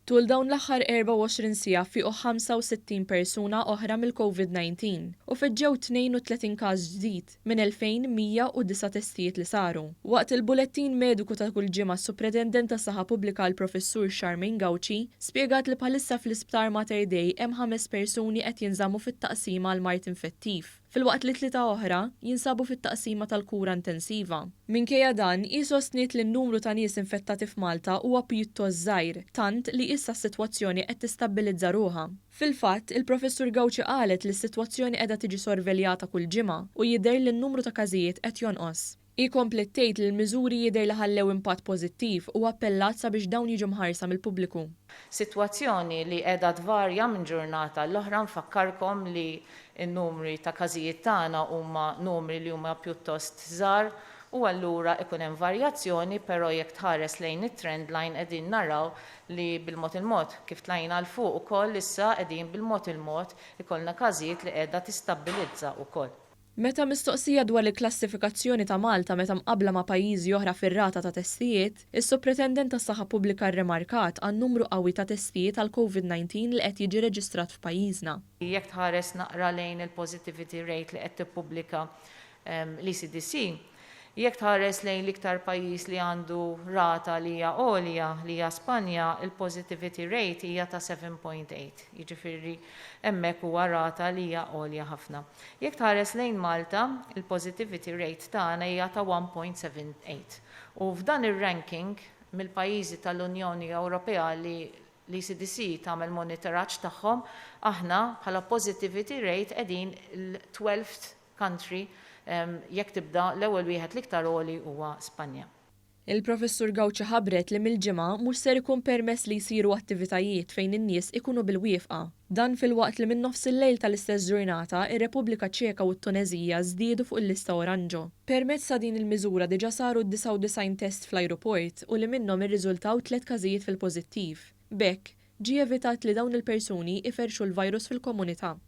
Tul dawn l-aħħar 24 siegħa fiequ 65 persuna oħra mill-COVID-19 u feġġew 32 każ ġdid minn 2109 testijiet li saru. Waqt il-bulettin mediku ta' kull ġimgħa s-Supretendent tas-Saħħa Pubblika il-Professur Charmaine Gauci spjegat li bħalissa fl-isptar Mater Dei hemm 5 persuni qed jinżammu fit-Taqsima għall-mard infettiv, filwaqt li 3 oħra jinsabu fit-Taqsima tal-Kura intensiva. Minkejja dan, qisu ostniet li n-numru ta' nies infettati f'Malta huwa pjuttost żgħir, tant li issa s-sitwazzjoni qed tistabbilizza ruħha. Fil-fatt, il-Professur Gauci qalet li s-sitwazzjoni qiegħda tiġi sorveljata kull ġimgħa u jidher li n-numru ta' każijiet qed jonqos. Ikomplet tgħid li l-miżuri jidher li ħallew impatt pożittiv u appellat sabiex dawn jiġu mħarsa mill-pubbliku. Sitwazzjoni li qiegħda tvarja minn ġurnata l-oħra nfakkarkom li n-numri ta' każijiet tagħna huma numri li huma pjuttost żgħar u allura ikun hemm varjazzjoni, però jekk tħares lejn it-trend line qegħdin naraw li bil-mod il-mod kif tlajna l fuq ukoll issa qegħdin bil-mod il-mod ikollna każijiet li qiegħda tistabbilizza wkoll. Meta mistoqsija dwar il-klassifikazzjoni ta' Malta meta mqabbla ma' pajjiżi oħra fir-rata ta' testijiet, is-Supretendent tas-Saħħa Pubblika rremarkat għan numru qawwi ta' testijiet għal COVID-19 li qed jiġi reġistrat f'pajjiżna. Jekk tħares naqra lejn il-positivity rate li qed tippubblika l-ECDC, jekk tħares lejn l-iktar pajjiż li għandu rata li hija għolja li hija Spanja, il-positivity rate hija ta' 7.8. Jiġifieri hemmhekk huwa rata li hija għolja ħafna. Jekk tħares lejn Malta, il-positivity rate tagħna hija ta' 1.78. U f'dan ir-ranking mill-pajjiżi tal-Unjoni Ewropea li l-ECDC tagħmel monitoraġġ tagħhom, aħna bħala positivity rate qegħdin il-12th country jekk tibda l-ewwel wieħed l-iktar għoli huwa Spanja. Il-Professur Gauci ħabbret li mill-ġimgħa mhux ser ikun permess li jsiru attivitajiet fejn in-nies ikunu bil-wieqfa. Dan filwaqt li minn nofs il-lejl tal-istess ġurnata ir-Repubblika Ċeka u t-Tunezija żdiedu fuq il-lista oranġo. Permezz ta' din il-miżura diġà saru 99 test fl-ajruport u li minnhom irriżultaw 3 każijiet fil-pożittiv. B'hekk ġie evitat li dawn il-persuni iferxu l-virus fil-komunità.